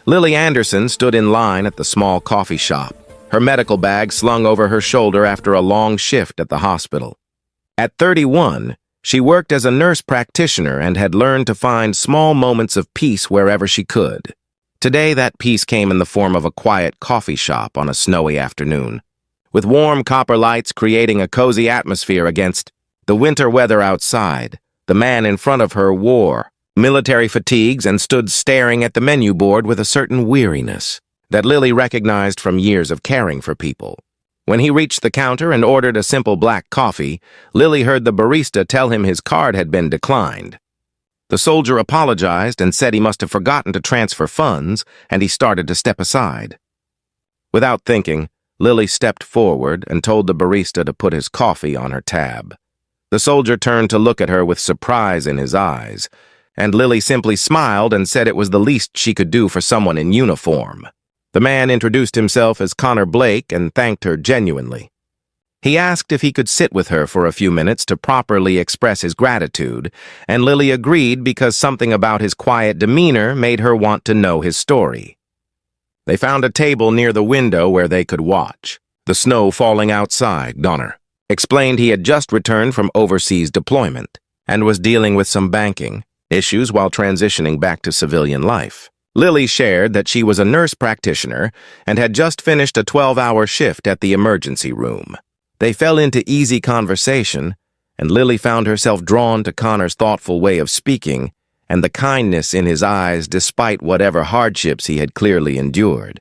Lily Anderson stood in line at the small coffee shop, her medical bag slung over her shoulder after a long shift at the hospital. At 31, she worked as a nurse practitioner and had learned to find small moments of peace wherever she could. Today, that peace came in the form of a quiet coffee shop on a snowy afternoon, with warm copper lights creating a cozy atmosphere against the winter weather outside. The man in front of her wore military fatigues and stood staring at the menu board with a certain weariness that Lily recognized from years of caring for people. When he reached the counter and ordered a simple black coffee, Lily heard the barista tell him his card had been declined. The soldier apologized and said he must have forgotten to transfer funds, and he started to step aside. Without thinking, Lily stepped forward and told the barista to put his coffee on her tab. The soldier turned to look at her with surprise in his eyes, and Lily simply smiled and said it was the least she could do for someone in uniform. The man introduced himself as Connor Blake and thanked her genuinely. He asked if he could sit with her for a few minutes to properly express his gratitude, and Lily agreed because something about his quiet demeanor made her want to know his story. They found a table near the window where they could watch. The snow falling outside, Connor explained he had just returned from overseas deployment and was dealing with some banking issues while transitioning back to civilian life. Lily shared that she was a nurse practitioner and had just finished a 12-hour shift at the emergency room. They fell into easy conversation, and Lily found herself drawn to Connor's thoughtful way of speaking and the kindness in his eyes despite whatever hardships he had clearly endured.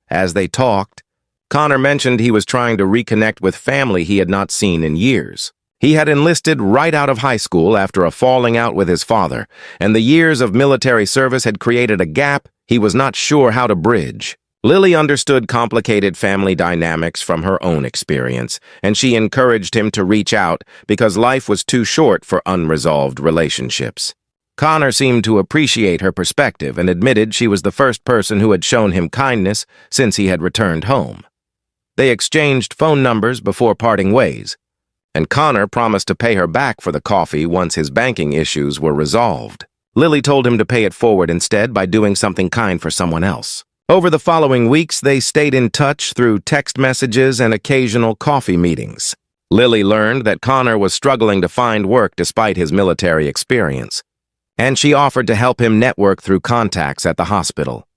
As they talked, Connor mentioned he was trying to reconnect with family he had not seen in years. He had enlisted right out of high school after a falling out with his father, and the years of military service had created a gap he was not sure how to bridge. Lily understood complicated family dynamics from her own experience, and she encouraged him to reach out because life was too short for unresolved relationships. Connor seemed to appreciate her perspective and admitted she was the first person who had shown him kindness since he had returned home. They exchanged phone numbers before parting ways, and Connor promised to pay her back for the coffee once his banking issues were resolved. Lily told him to pay it forward instead by doing something kind for someone else. Over the following weeks, they stayed in touch through text messages and occasional coffee meetings. Lily learned that Connor was struggling to find work despite his military experience, and she offered to help him network through contacts at the hospital.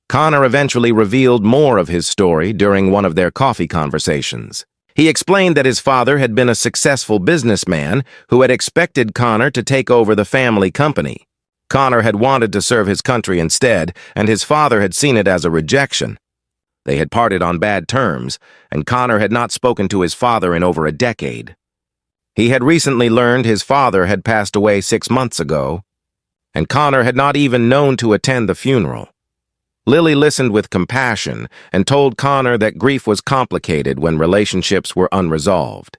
Connor eventually revealed more of his story during one of their coffee conversations. He explained that his father had been a successful businessman who had expected Connor to take over the family company. Connor had wanted to serve his country instead, and his father had seen it as a rejection. They had parted on bad terms, and Connor had not spoken to his father in over a decade. He had recently learned his father had passed away 6 months ago, and Connor had not even known to attend the funeral. Lily listened with compassion and told Connor that grief was complicated when relationships were unresolved.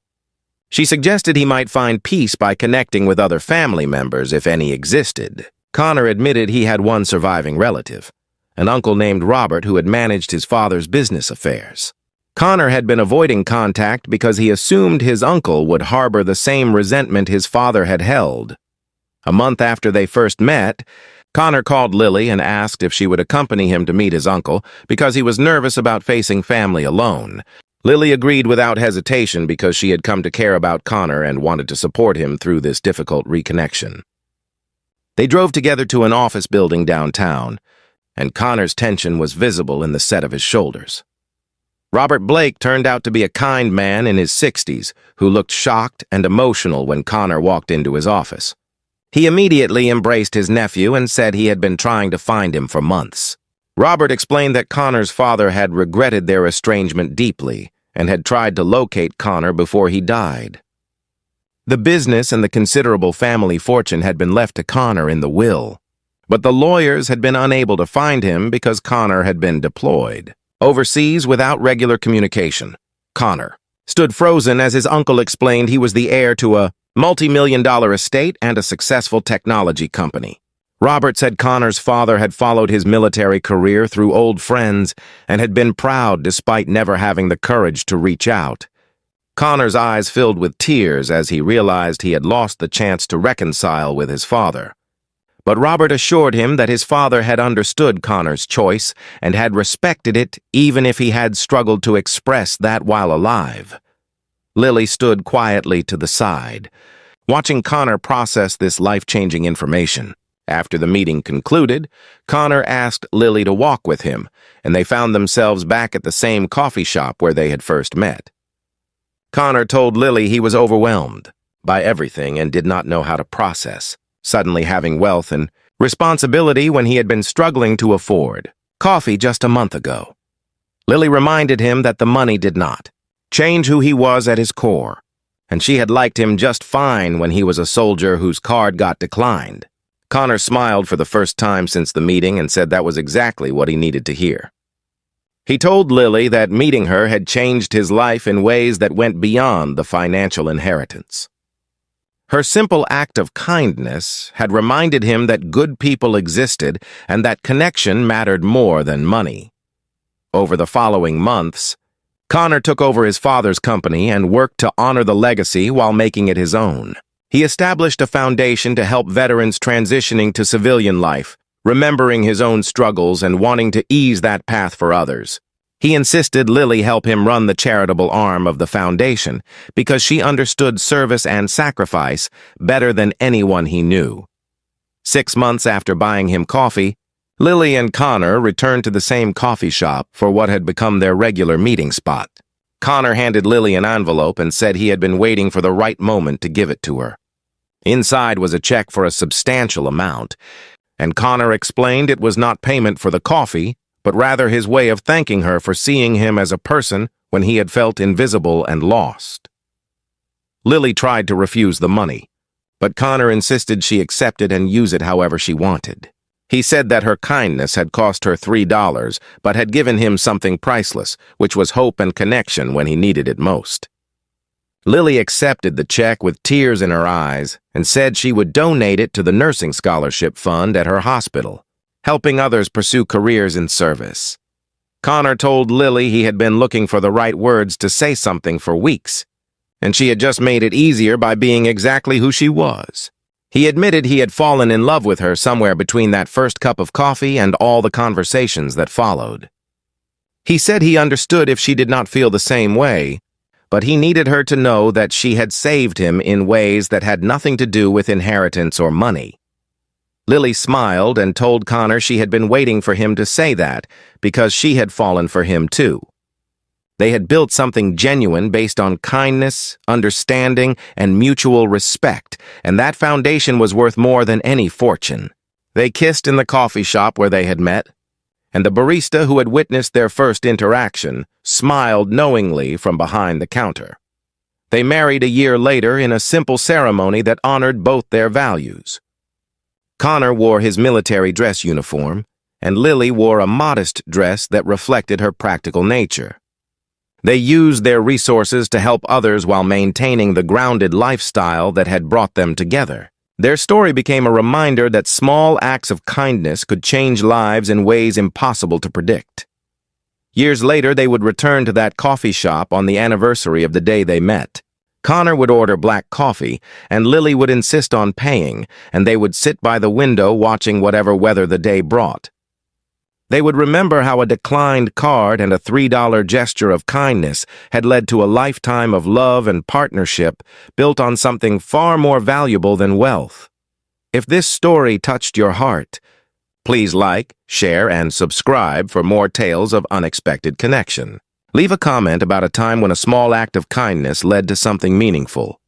She suggested he might find peace by connecting with other family members if any existed. Connor admitted he had one surviving relative, an uncle named Robert who had managed his father's business affairs. Connor had been avoiding contact because he assumed his uncle would harbor the same resentment his father had held. A month after they first met, Connor called Lily and asked if she would accompany him to meet his uncle because he was nervous about facing family alone. Lily agreed without hesitation because she had come to care about Connor and wanted to support him through this difficult reconnection. They drove together to an office building downtown, and Connor's tension was visible in the set of his shoulders. Robert Blake turned out to be a kind man in his 60s who looked shocked and emotional when Connor walked into his office. He immediately embraced his nephew and said he had been trying to find him for months. Robert explained that Connor's father had regretted their estrangement deeply and had tried to locate Connor before he died. The business and the considerable family fortune had been left to Connor in the will, but the lawyers had been unable to find him because Connor had been deployed. Overseas without regular communication, Connor stood frozen as his uncle explained he was the heir to a multi-million-dollar estate and a successful technology company. Robert said Connor's father had followed his military career through old friends and had been proud despite never having the courage to reach out. Connor's eyes filled with tears as he realized he had lost the chance to reconcile with his father. But Robert assured him that his father had understood Connor's choice and had respected it even if he had struggled to express that while alive. Lily stood quietly to the side, watching Connor process this life-changing information. After the meeting concluded, Connor asked Lily to walk with him, and they found themselves back at the same coffee shop where they had first met. Connor told Lily he was overwhelmed by everything and did not know how to process suddenly having wealth and responsibility when he had been struggling to afford coffee just a month ago. Lily reminded him that the money did not change who he was at his core, and she had liked him just fine when he was a soldier whose card got declined. Connor smiled for the first time since the meeting and said that was exactly what he needed to hear. He told Lily that meeting her had changed his life in ways that went beyond the financial inheritance. Her simple act of kindness had reminded him that good people existed and that connection mattered more than money. Over the following months, Connor took over his father's company and worked to honor the legacy while making it his own. He established a foundation to help veterans transitioning to civilian life, remembering his own struggles and wanting to ease that path for others. He insisted Lily help him run the charitable arm of the foundation because she understood service and sacrifice better than anyone he knew. 6 months after buying him coffee, Lily and Connor returned to the same coffee shop for what had become their regular meeting spot. Connor handed Lily an envelope and said he had been waiting for the right moment to give it to her. Inside was a check for a substantial amount, and Connor explained it was not payment for the coffee, but rather his way of thanking her for seeing him as a person when he had felt invisible and lost. Lily tried to refuse the money, but Connor insisted she accept it and use it however she wanted. He said that her kindness had cost her $3, but had given him something priceless, which was hope and connection when he needed it most. Lily accepted the check with tears in her eyes and said she would donate it to the nursing scholarship fund at her hospital, helping others pursue careers in service. Connor told Lily he had been looking for the right words to say something for weeks, and she had just made it easier by being exactly who she was. He admitted he had fallen in love with her somewhere between that first cup of coffee and all the conversations that followed. He said he understood if she did not feel the same way, but he needed her to know that she had saved him in ways that had nothing to do with inheritance or money. Lily smiled and told Connor she had been waiting for him to say that because she had fallen for him too. They had built something genuine based on kindness, understanding, and mutual respect, and that foundation was worth more than any fortune. They kissed in the coffee shop where they had met, and the barista who had witnessed their first interaction smiled knowingly from behind the counter. They married a year later in a simple ceremony that honored both their values. Connor wore his military dress uniform, and Lily wore a modest dress that reflected her practical nature. They used their resources to help others while maintaining the grounded lifestyle that had brought them together. Their story became a reminder that small acts of kindness could change lives in ways impossible to predict. Years later, they would return to that coffee shop on the anniversary of the day they met. Connor would order black coffee, and Lily would insist on paying, and they would sit by the window watching whatever weather the day brought. They would remember how a declined card and a $3 gesture of kindness had led to a lifetime of love and partnership built on something far more valuable than wealth. If this story touched your heart, please like, share, and subscribe for more tales of unexpected connection. Leave a comment about a time when a small act of kindness led to something meaningful.